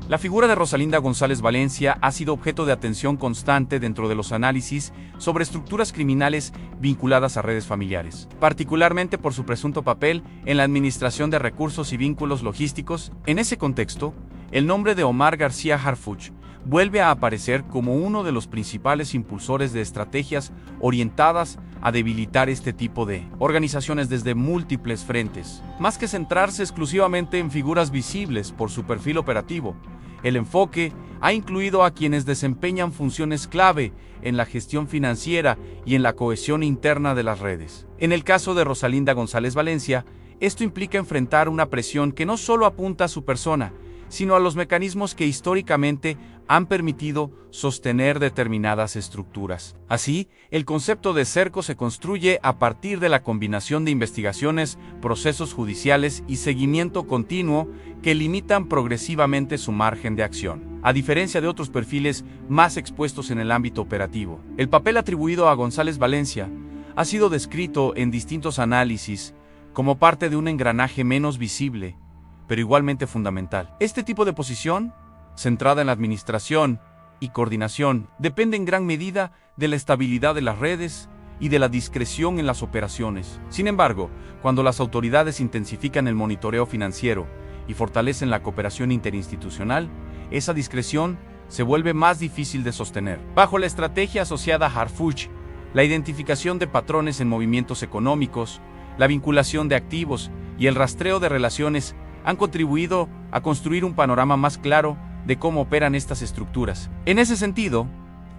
La figura de Rosalinda González Valencia ha sido objeto de atención constante dentro de los análisis sobre estructuras criminales vinculadas a redes familiares, particularmente por su presunto papel en la administración de recursos y vínculos logísticos. En ese contexto, el nombre de Omar García Harfuch vuelve a aparecer como uno de los principales impulsores de estrategias orientadas a debilitar este tipo de organizaciones desde múltiples frentes. Más que centrarse exclusivamente en figuras visibles por su perfil operativo, el enfoque ha incluido a quienes desempeñan funciones clave en la gestión financiera y en la cohesión interna de las redes. En el caso de Rosalinda González Valencia, esto implica enfrentar una presión que no solo apunta a su persona, sino a los mecanismos que históricamente han permitido sostener determinadas estructuras. Así, el concepto de cerco se construye a partir de la combinación de investigaciones, procesos judiciales y seguimiento continuo que limitan progresivamente su margen de acción. A diferencia de otros perfiles más expuestos en el ámbito operativo, el papel atribuido a González Valencia ha sido descrito en distintos análisis como parte de un engranaje menos visible, pero igualmente fundamental. Este tipo de posición, centrada en la administración y coordinación, depende en gran medida de la estabilidad de las redes y de la discreción en las operaciones. Sin embargo, cuando las autoridades intensifican el monitoreo financiero y fortalecen la cooperación interinstitucional, esa discreción se vuelve más difícil de sostener. Bajo la estrategia asociada a Harfuch, la identificación de patrones en movimientos económicos, la vinculación de activos y el rastreo de relaciones han contribuido a construir un panorama más claro de cómo operan estas estructuras. En ese sentido,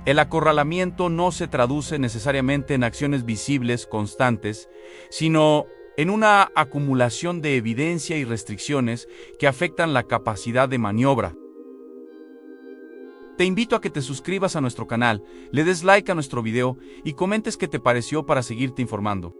el acorralamiento no se traduce necesariamente en acciones visibles constantes, sino en una acumulación de evidencia y restricciones que afectan la capacidad de maniobra. Te invito a que te suscribas a nuestro canal, le des like a nuestro video y comentes qué te pareció para seguirte informando.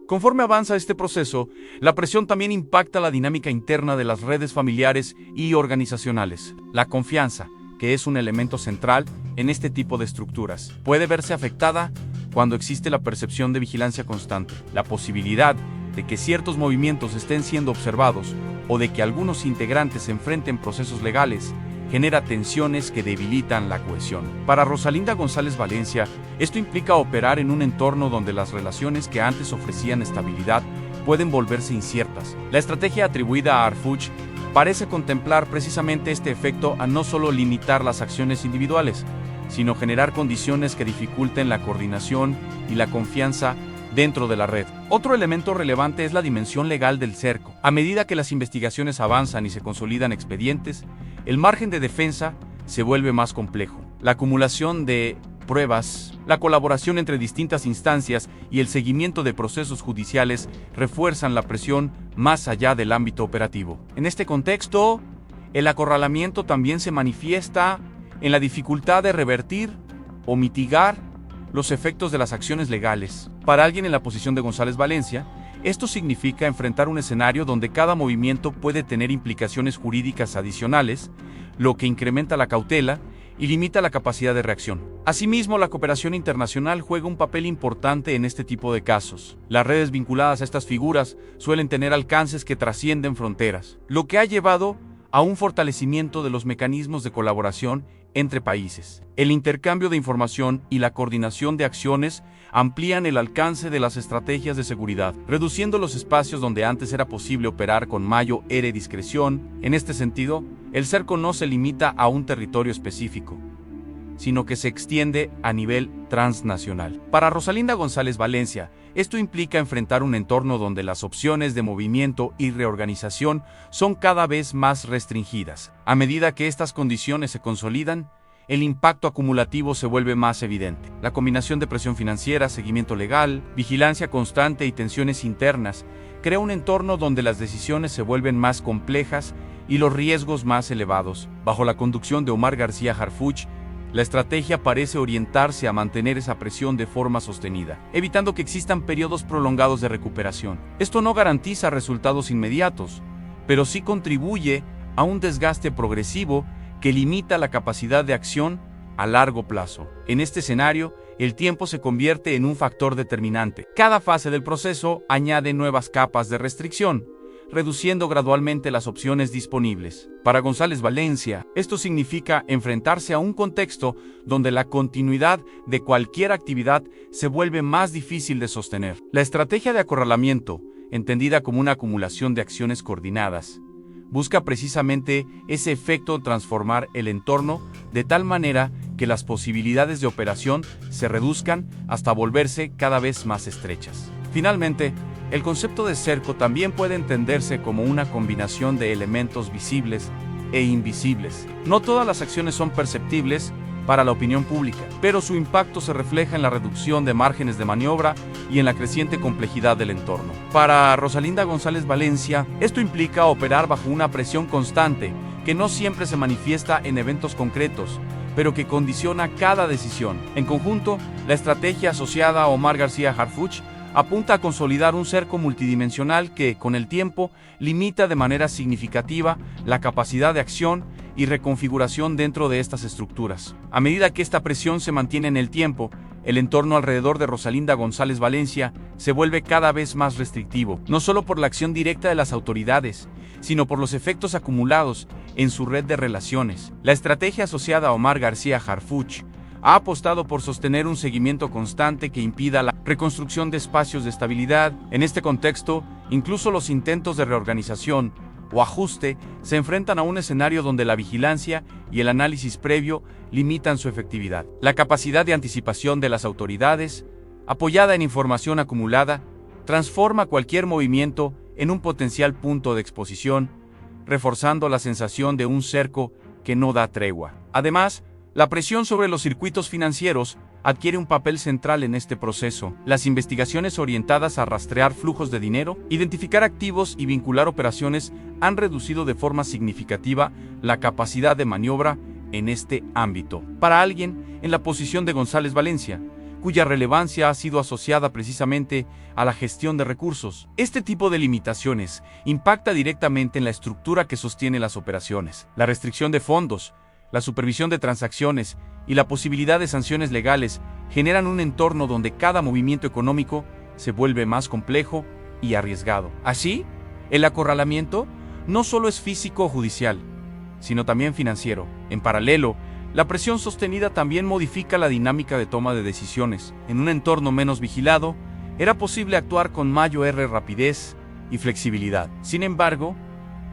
Conforme avanza este proceso, la presión también impacta la dinámica interna de las redes familiares y organizacionales. La confianza, que es un elemento central en este tipo de estructuras, puede verse afectada cuando existe la percepción de vigilancia constante, la posibilidad de que ciertos movimientos estén siendo observados o de que algunos integrantes enfrenten procesos legales, genera tensiones que debilitan la cohesión. Para Rosalinda González Valencia, esto implica operar en un entorno donde las relaciones que antes ofrecían estabilidad pueden volverse inciertas. La estrategia atribuida a Harfuch parece contemplar precisamente este efecto a no solo limitar las acciones individuales, sino generar condiciones que dificulten la coordinación y la confianza dentro de la red. Otro elemento relevante es la dimensión legal del cerco. A medida que las investigaciones avanzan y se consolidan expedientes, el margen de defensa se vuelve más complejo. La acumulación de pruebas, la colaboración entre distintas instancias y el seguimiento de procesos judiciales refuerzan la presión más allá del ámbito operativo. En este contexto, el acorralamiento también se manifiesta en la dificultad de revertir o mitigar los efectos de las acciones legales. Para alguien en la posición de González Valencia, esto significa enfrentar un escenario donde cada movimiento puede tener implicaciones jurídicas adicionales, lo que incrementa la cautela y limita la capacidad de reacción. Asimismo, la cooperación internacional juega un papel importante en este tipo de casos. Las redes vinculadas a estas figuras suelen tener alcances que trascienden fronteras, lo que ha llevado a un fortalecimiento de los mecanismos de colaboración entre países. El intercambio de información y la coordinación de acciones amplían el alcance de las estrategias de seguridad, reduciendo los espacios donde antes era posible operar con mayor discreción. En este sentido, el cerco no se limita a un territorio específico, sino que se extiende a nivel transnacional. Para Rosalinda González Valencia, esto implica enfrentar un entorno donde las opciones de movimiento y reorganización son cada vez más restringidas. A medida que estas condiciones se consolidan, el impacto acumulativo se vuelve más evidente. La combinación de presión financiera, seguimiento legal, vigilancia constante y tensiones internas crea un entorno donde las decisiones se vuelven más complejas y los riesgos más elevados. Bajo la conducción de Omar García Harfuch, la estrategia parece orientarse a mantener esa presión de forma sostenida, evitando que existan periodos prolongados de recuperación. Esto no garantiza resultados inmediatos, pero sí contribuye a un desgaste progresivo que limita la capacidad de acción a largo plazo. En este escenario, el tiempo se convierte en un factor determinante. Cada fase del proceso añade nuevas capas de restricción, reduciendo gradualmente las opciones disponibles. Para González Valencia, esto significa enfrentarse a un contexto donde la continuidad de cualquier actividad se vuelve más difícil de sostener. La estrategia de acorralamiento, entendida como una acumulación de acciones coordinadas, busca precisamente ese efecto de transformar el entorno de tal manera que las posibilidades de operación se reduzcan hasta volverse cada vez más estrechas. Finalmente, el concepto de cerco también puede entenderse como una combinación de elementos visibles e invisibles. No todas las acciones son perceptibles para la opinión pública, pero su impacto se refleja en la reducción de márgenes de maniobra y en la creciente complejidad del entorno. Para Rosalinda González Valencia, esto implica operar bajo una presión constante que no siempre se manifiesta en eventos concretos, pero que condiciona cada decisión. En conjunto, la estrategia asociada a Omar García Harfuch apunta a consolidar un cerco multidimensional que, con el tiempo, limita de manera significativa la capacidad de acción y reconfiguración dentro de estas estructuras. A medida que esta presión se mantiene en el tiempo, el entorno alrededor de Rosalinda González Valencia se vuelve cada vez más restrictivo, no solo por la acción directa de las autoridades, sino por los efectos acumulados en su red de relaciones. La estrategia asociada a Omar García Harfuch ha apostado por sostener un seguimiento constante que impida la reconstrucción de espacios de estabilidad. En este contexto, incluso los intentos de reorganización o ajuste se enfrentan a un escenario donde la vigilancia y el análisis previo limitan su efectividad. La capacidad de anticipación de las autoridades, apoyada en información acumulada, transforma cualquier movimiento en un potencial punto de exposición, reforzando la sensación de un cerco que no da tregua. Además, la presión sobre los circuitos financieros adquiere un papel central en este proceso. Las investigaciones orientadas a rastrear flujos de dinero, identificar activos y vincular operaciones han reducido de forma significativa la capacidad de maniobra en este ámbito. Para alguien en la posición de González Valencia, cuya relevancia ha sido asociada precisamente a la gestión de recursos, este tipo de limitaciones impacta directamente en la estructura que sostiene las operaciones. La restricción de fondos, la supervisión de transacciones y la posibilidad de sanciones legales generan un entorno donde cada movimiento económico se vuelve más complejo y arriesgado. Así, el acorralamiento no solo es físico o judicial, sino también financiero. En paralelo, la presión sostenida también modifica la dinámica de toma de decisiones. En un entorno menos vigilado, era posible actuar con mayor rapidez y flexibilidad. Sin embargo,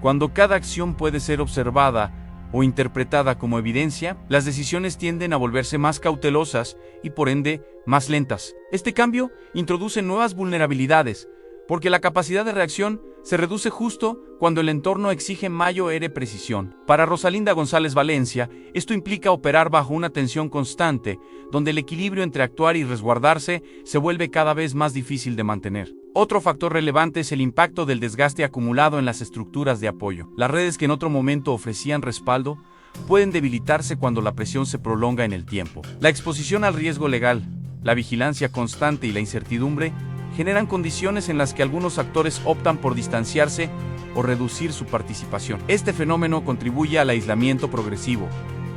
cuando cada acción puede ser observada o interpretada como evidencia, las decisiones tienden a volverse más cautelosas y por ende más lentas. Este cambio introduce nuevas vulnerabilidades, porque la capacidad de reacción se reduce justo cuando el entorno exige mayor precisión. Para Rosalinda González Valencia, esto implica operar bajo una tensión constante, donde el equilibrio entre actuar y resguardarse se vuelve cada vez más difícil de mantener. Otro factor relevante es el impacto del desgaste acumulado en las estructuras de apoyo. Las redes que en otro momento ofrecían respaldo pueden debilitarse cuando la presión se prolonga en el tiempo. La exposición al riesgo legal, la vigilancia constante y la incertidumbre generan condiciones en las que algunos actores optan por distanciarse o reducir su participación. Este fenómeno contribuye al aislamiento progresivo,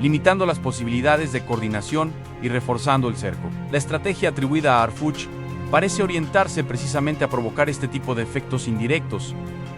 limitando las posibilidades de coordinación y reforzando el cerco. La estrategia atribuida a Harfuch parece orientarse precisamente a provocar este tipo de efectos indirectos,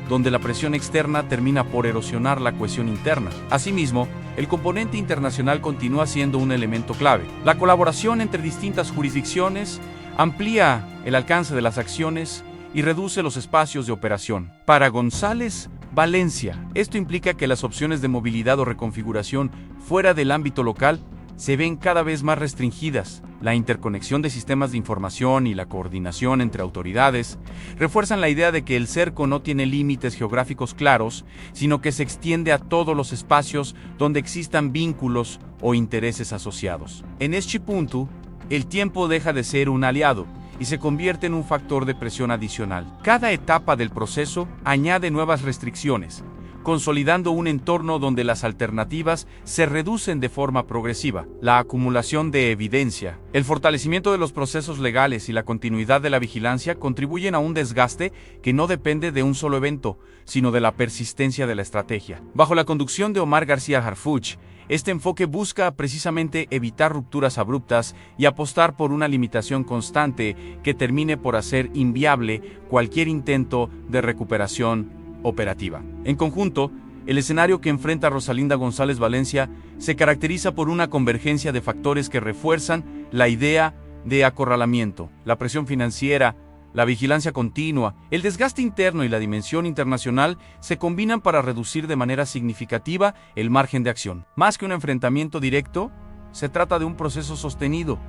donde la presión externa termina por erosionar la cohesión interna. Asimismo, el componente internacional continúa siendo un elemento clave. La colaboración entre distintas jurisdicciones amplía el alcance de las acciones y reduce los espacios de operación. Para González Valencia, esto implica que las opciones de movilidad o reconfiguración fuera del ámbito local se ven cada vez más restringidas. La interconexión de sistemas de información y la coordinación entre autoridades refuerzan la idea de que el cerco no tiene límites geográficos claros, sino que se extiende a todos los espacios donde existan vínculos o intereses asociados. En este punto, el tiempo deja de ser un aliado y se convierte en un factor de presión adicional. Cada etapa del proceso añade nuevas restricciones, consolidando un entorno donde las alternativas se reducen de forma progresiva. La acumulación de evidencia, el fortalecimiento de los procesos legales y la continuidad de la vigilancia contribuyen a un desgaste que no depende de un solo evento, sino de la persistencia de la estrategia. Bajo la conducción de Omar García Harfuch, este enfoque busca precisamente evitar rupturas abruptas y apostar por una limitación constante que termine por hacer inviable cualquier intento de recuperación operativa. En conjunto, el escenario que enfrenta Rosalinda González Valencia se caracteriza por una convergencia de factores que refuerzan la idea de acorralamiento, la presión financiera, la vigilancia continua, el desgaste interno y la dimensión internacional se combinan para reducir de manera significativa el margen de acción. Más que un enfrentamiento directo, se trata de un proceso sostenido,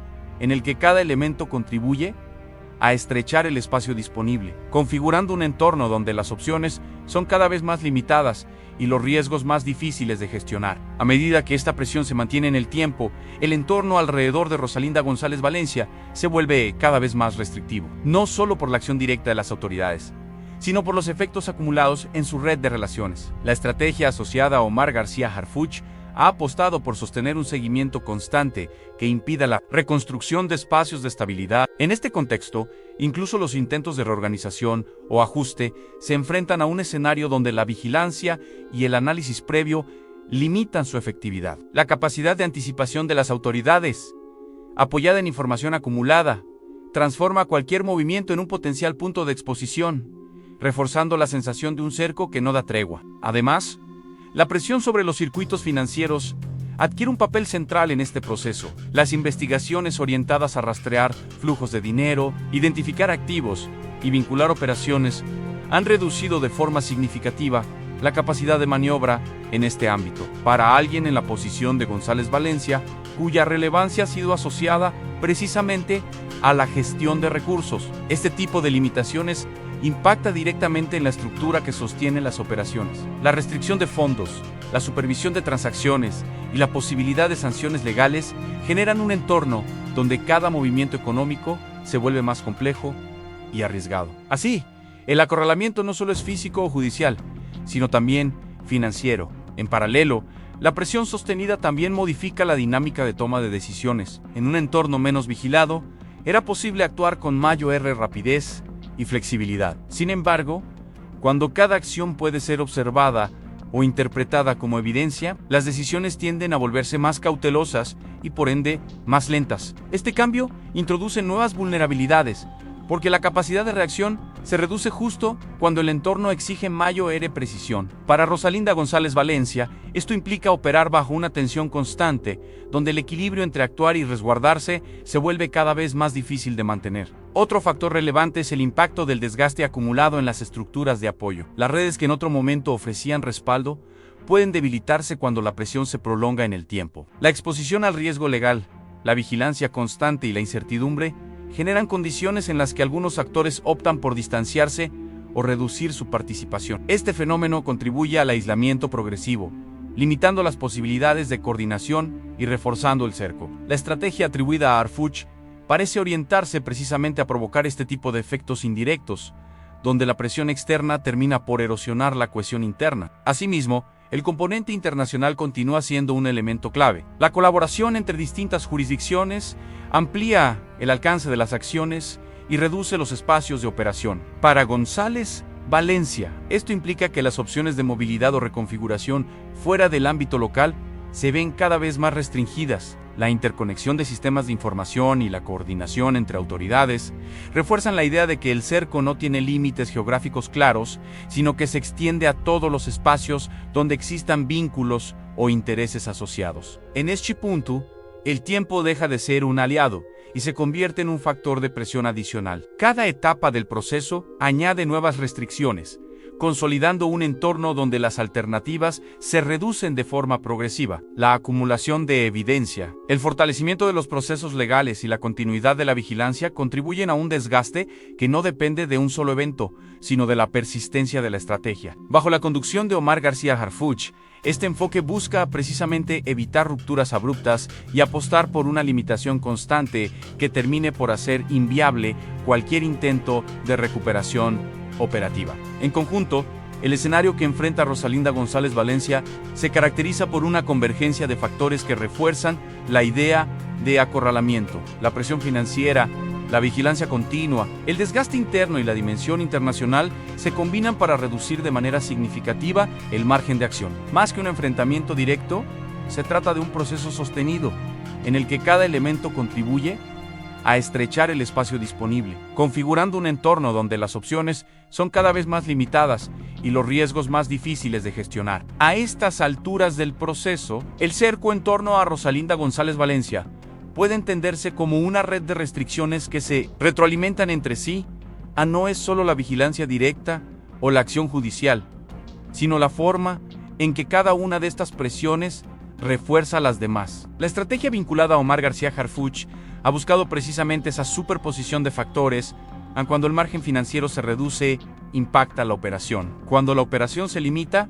en el que cada elemento contribuye a estrechar el espacio disponible, configurando un entorno donde las opciones son cada vez más limitadas y los riesgos más difíciles de gestionar. A medida que esta presión se mantiene en el tiempo, el entorno alrededor de Rosalinda González Valencia se vuelve cada vez más restrictivo, no solo por la acción directa de las autoridades, sino por los efectos acumulados en su red de relaciones. La estrategia asociada a Omar García Harfuch ha apostado por sostener un seguimiento constante que impida la reconstrucción de espacios de estabilidad. En este contexto, incluso los intentos de reorganización o ajuste se enfrentan a un escenario donde la vigilancia y el análisis previo limitan su efectividad. La capacidad de anticipación de las autoridades, apoyada en información acumulada, transforma cualquier movimiento en un potencial punto de exposición, reforzando la sensación de un cerco que no da tregua. Además, la presión sobre los circuitos financieros adquiere un papel central en este proceso. Las investigaciones orientadas a rastrear flujos de dinero, identificar activos y vincular operaciones han reducido de forma significativa la capacidad de maniobra en este ámbito. Para alguien en la posición de González Valencia, cuya relevancia ha sido asociada precisamente a la gestión de recursos, este tipo de limitaciones impacta directamente en la estructura que sostiene las operaciones. La restricción de fondos, la supervisión de transacciones y la posibilidad de sanciones legales generan un entorno donde cada movimiento económico se vuelve más complejo y arriesgado. Así, el acorralamiento no solo es físico o judicial, sino también financiero. En paralelo, la presión sostenida también modifica la dinámica de toma de decisiones. En un entorno menos vigilado, era posible actuar con mayor rapidez y flexibilidad. Sin embargo, cuando cada acción puede ser observada o interpretada como evidencia, las decisiones tienden a volverse más cautelosas y por ende más lentas. Este cambio introduce nuevas vulnerabilidades, porque la capacidad de reacción se reduce justo cuando el entorno exige mayor precisión. Para Rosalinda González Valencia, esto implica operar bajo una tensión constante, donde el equilibrio entre actuar y resguardarse se vuelve cada vez más difícil de mantener. Otro factor relevante es el impacto del desgaste acumulado en las estructuras de apoyo. Las redes que en otro momento ofrecían respaldo pueden debilitarse cuando la presión se prolonga en el tiempo. La exposición al riesgo legal, la vigilancia constante y la incertidumbre generan condiciones en las que algunos actores optan por distanciarse o reducir su participación. Este fenómeno contribuye al aislamiento progresivo, limitando las posibilidades de coordinación y reforzando el cerco. La estrategia atribuida a Harfuch parece orientarse precisamente a provocar este tipo de efectos indirectos, donde la presión externa termina por erosionar la cohesión interna. Asimismo, el componente internacional continúa siendo un elemento clave. La colaboración entre distintas jurisdicciones amplía el alcance de las acciones y reduce los espacios de operación. Para González Valencia, esto implica que las opciones de movilidad o reconfiguración fuera del ámbito local se ven cada vez más restringidas. La interconexión de sistemas de información y la coordinación entre autoridades refuerzan la idea de que el cerco no tiene límites geográficos claros, sino que se extiende a todos los espacios donde existan vínculos o intereses asociados. En este punto, el tiempo deja de ser un aliado y se convierte en un factor de presión adicional. Cada etapa del proceso añade nuevas restricciones, consolidando un entorno donde las alternativas se reducen de forma progresiva. La acumulación de evidencia, el fortalecimiento de los procesos legales y la continuidad de la vigilancia contribuyen a un desgaste que no depende de un solo evento, sino de la persistencia de la estrategia. Bajo la conducción de Omar García Harfuch, este enfoque busca precisamente evitar rupturas abruptas y apostar por una limitación constante que termine por hacer inviable cualquier intento de recuperación operativa. En conjunto, el escenario que enfrenta Rosalinda González Valencia se caracteriza por una convergencia de factores que refuerzan la idea de acorralamiento, la presión financiera, la vigilancia continua, el desgaste interno y la dimensión internacional se combinan para reducir de manera significativa el margen de acción. Más que un enfrentamiento directo, se trata de un proceso sostenido, en el que cada elemento contribuye a estrechar el espacio disponible, configurando un entorno donde las opciones son cada vez más limitadas y los riesgos más difíciles de gestionar. A estas alturas del proceso, el cerco en torno a Rosalinda González Valencia puede entenderse como una red de restricciones que se retroalimentan entre sí. No es solo la vigilancia directa o la acción judicial, sino la forma en que cada una de estas presiones refuerza a las demás. La estrategia vinculada a Omar García Harfuch ha buscado precisamente esa superposición de factores. Cuando el margen financiero se reduce, impacta la operación. Cuando la operación se limita,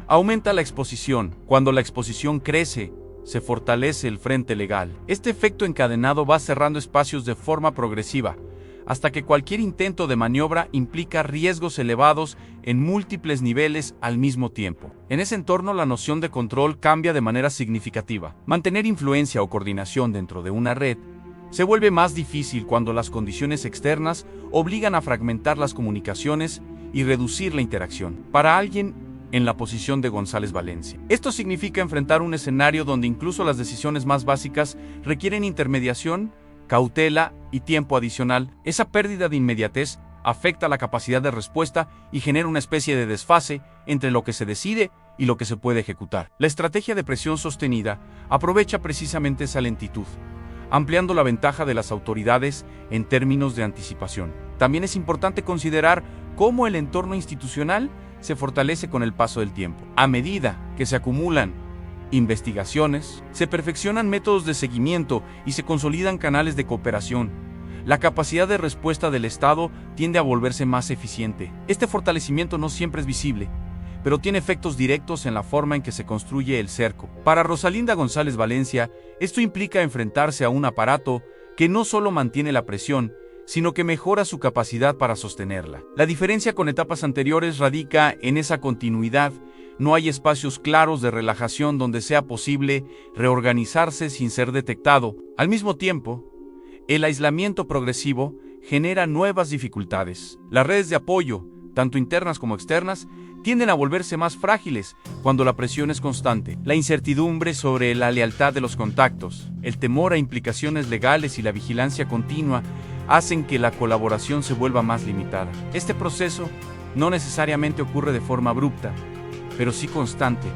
aumenta la exposición. Cuando la exposición crece, se fortalece el frente legal. Este efecto encadenado va cerrando espacios de forma progresiva, hasta que cualquier intento de maniobra implica riesgos elevados en múltiples niveles al mismo tiempo. En ese entorno, la noción de control cambia de manera significativa. Mantener influencia o coordinación dentro de una red se vuelve más difícil cuando las condiciones externas obligan a fragmentar las comunicaciones y reducir la interacción. Para alguien en la posición de González Valencia, esto significa enfrentar un escenario donde incluso las decisiones más básicas requieren intermediación, cautela y tiempo adicional. Esa pérdida de inmediatez afecta la capacidad de respuesta y genera una especie de desfase entre lo que se decide y lo que se puede ejecutar. La estrategia de presión sostenida aprovecha precisamente esa lentitud, ampliando la ventaja de las autoridades en términos de anticipación. También es importante considerar cómo el entorno institucional se fortalece con el paso del tiempo. A medida que se acumulan investigaciones, se perfeccionan métodos de seguimiento y se consolidan canales de cooperación, la capacidad de respuesta del Estado tiende a volverse más eficiente. Este fortalecimiento no siempre es visible, pero tiene efectos directos en la forma en que se construye el cerco. Para Rosalinda González Valencia, esto implica enfrentarse a un aparato que no solo mantiene la presión, sino que mejora su capacidad para sostenerla. La diferencia con etapas anteriores radica en esa continuidad. No hay espacios claros de relajación donde sea posible reorganizarse sin ser detectado. Al mismo tiempo, el aislamiento progresivo genera nuevas dificultades. Las redes de apoyo, tanto internas como externas, tienden a volverse más frágiles cuando la presión es constante. La incertidumbre sobre la lealtad de los contactos, el temor a implicaciones legales y la vigilancia continua hacen que la colaboración se vuelva más limitada. Este proceso no necesariamente ocurre de forma abrupta, pero sí constante,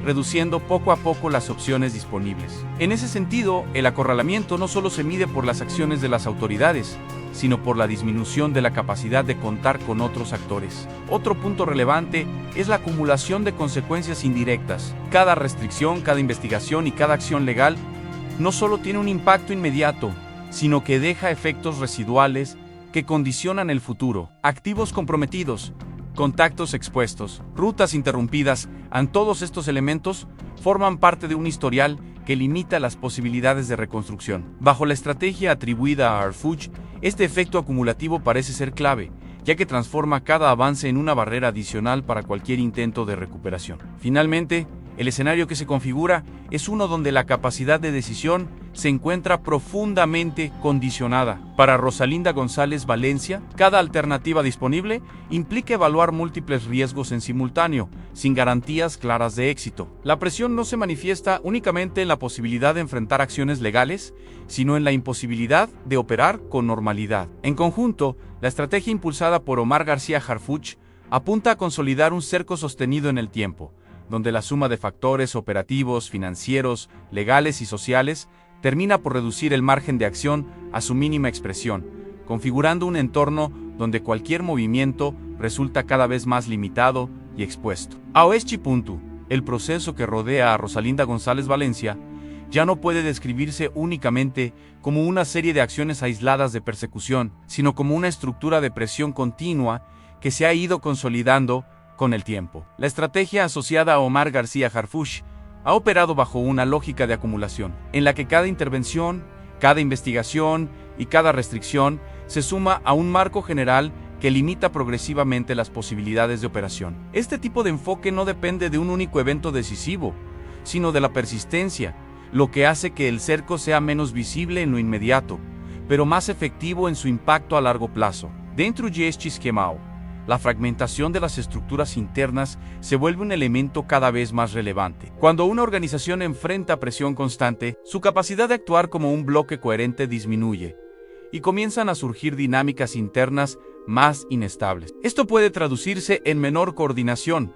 reduciendo poco a poco las opciones disponibles. En ese sentido, el acorralamiento no solo se mide por las acciones de las autoridades, sino por la disminución de la capacidad de contar con otros actores. Otro punto relevante es la acumulación de consecuencias indirectas. Cada restricción, cada investigación y cada acción legal no solo tiene un impacto inmediato, sino que deja efectos residuales que condicionan el futuro. Activos comprometidos, contactos expuestos, rutas interrumpidas, todos estos elementos forman parte de un historial que limita las posibilidades de reconstrucción. Bajo la estrategia atribuida a Harfuch, este efecto acumulativo parece ser clave, ya que transforma cada avance en una barrera adicional para cualquier intento de recuperación. Finalmente, el escenario que se configura es uno donde la capacidad de decisión se encuentra profundamente condicionada. Para Rosalinda González Valencia, cada alternativa disponible implica evaluar múltiples riesgos en simultáneo, sin garantías claras de éxito. La presión no se manifiesta únicamente en la posibilidad de enfrentar acciones legales, sino en la imposibilidad de operar con normalidad. En conjunto, la estrategia impulsada por Omar García Harfuch apunta a consolidar un cerco sostenido en el tiempo, donde la suma de factores operativos, financieros, legales y sociales termina por reducir el margen de acción a su mínima expresión, configurando un entorno donde cualquier movimiento resulta cada vez más limitado y expuesto. A este punto, el proceso que rodea a Rosalinda González Valencia ya no puede describirse únicamente como una serie de acciones aisladas de persecución, sino como una estructura de presión continua que se ha ido consolidando con el tiempo. La estrategia asociada a Omar García Harfuch ha operado bajo una lógica de acumulación, en la que cada intervención, cada investigación y cada restricción se suma a un marco general que limita progresivamente las posibilidades de operación. Este tipo de enfoque no depende de un único evento decisivo, sino de la persistencia, lo que hace que el cerco sea menos visible en lo inmediato, pero más efectivo en su impacto a largo plazo. Dentro de este esquema, la fragmentación de las estructuras internas se vuelve un elemento cada vez más relevante. Cuando una organización enfrenta presión constante, su capacidad de actuar como un bloque coherente disminuye, y comienzan a surgir dinámicas internas más inestables. Esto puede traducirse en menor coordinación,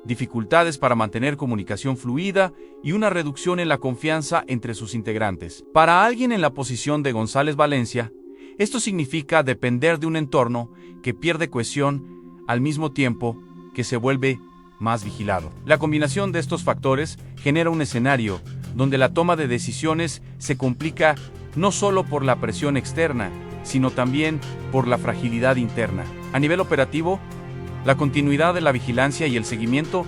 dificultades para mantener comunicación fluida y una reducción en la confianza entre sus integrantes. Para alguien en la posición de González Valencia, esto significa depender de un entorno que pierde cohesión al mismo tiempo que se vuelve más vigilado. La combinación de estos factores genera un escenario donde la toma de decisiones se complica no solo por la presión externa, sino también por la fragilidad interna. A nivel operativo, la continuidad de la vigilancia y el seguimiento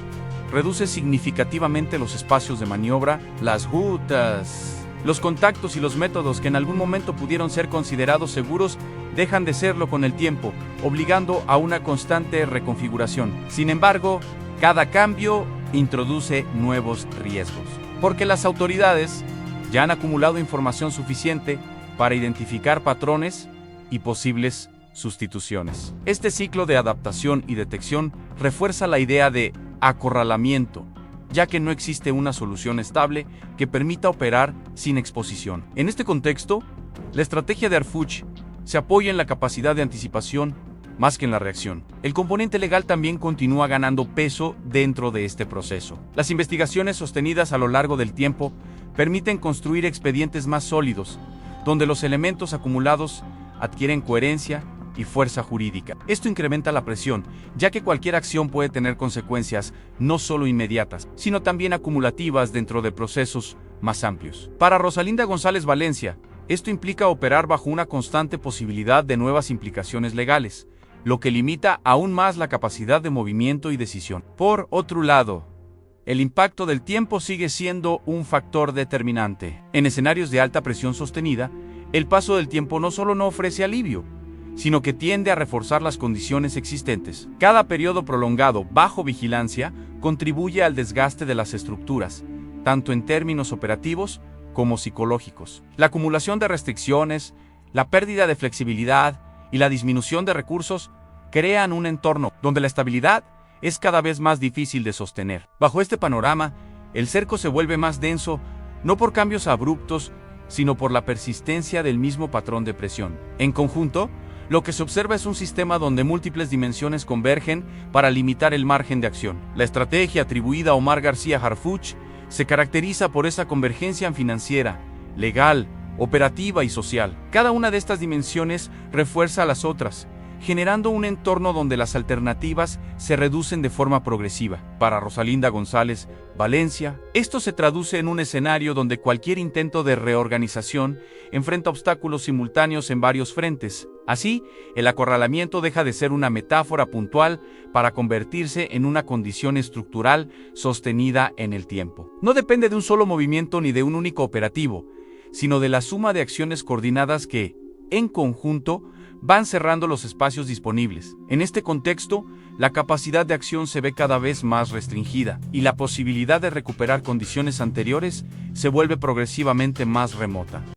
reduce significativamente los espacios de maniobra, las rutas, los contactos y los métodos que en algún momento pudieron ser considerados seguros dejan de serlo con el tiempo, obligando a una constante reconfiguración. Sin embargo, cada cambio introduce nuevos riesgos, porque las autoridades ya han acumulado información suficiente para identificar patrones y posibles sustituciones. Este ciclo de adaptación y detección refuerza la idea de acorralamiento, ya que no existe una solución estable que permita operar sin exposición. En este contexto, la estrategia de Harfuch se apoya en la capacidad de anticipación más que en la reacción. El componente legal también continúa ganando peso dentro de este proceso. Las investigaciones sostenidas a lo largo del tiempo permiten construir expedientes más sólidos, donde los elementos acumulados adquieren coherencia y fuerza jurídica. Esto incrementa la presión, ya que cualquier acción puede tener consecuencias no solo inmediatas, sino también acumulativas dentro de procesos más amplios. Para Rosalinda González Valencia, esto implica operar bajo una constante posibilidad de nuevas implicaciones legales, lo que limita aún más la capacidad de movimiento y decisión. Por otro lado, el impacto del tiempo sigue siendo un factor determinante. En escenarios de alta presión sostenida, el paso del tiempo no solo no ofrece alivio, sino que tiende a reforzar las condiciones existentes. Cada periodo prolongado bajo vigilancia contribuye al desgaste de las estructuras, tanto en términos operativos como psicológicos. La acumulación de restricciones, la pérdida de flexibilidad y la disminución de recursos crean un entorno donde la estabilidad es cada vez más difícil de sostener. Bajo este panorama, el cerco se vuelve más denso, no por cambios abruptos, sino por la persistencia del mismo patrón de presión. En conjunto, lo que se observa es un sistema donde múltiples dimensiones convergen para limitar el margen de acción. La estrategia atribuida a Omar García Harfuch se caracteriza por esa convergencia financiera, legal, operativa y social. Cada una de estas dimensiones refuerza a las otras, generando un entorno donde las alternativas se reducen de forma progresiva. Para Rosalinda González Valencia, esto se traduce en un escenario donde cualquier intento de reorganización enfrenta obstáculos simultáneos en varios frentes. Así, el acorralamiento deja de ser una metáfora puntual para convertirse en una condición estructural sostenida en el tiempo. No depende de un solo movimiento ni de un único operativo, sino de la suma de acciones coordinadas que, en conjunto, van cerrando los espacios disponibles. En este contexto, la capacidad de acción se ve cada vez más restringida y la posibilidad de recuperar condiciones anteriores se vuelve progresivamente más remota.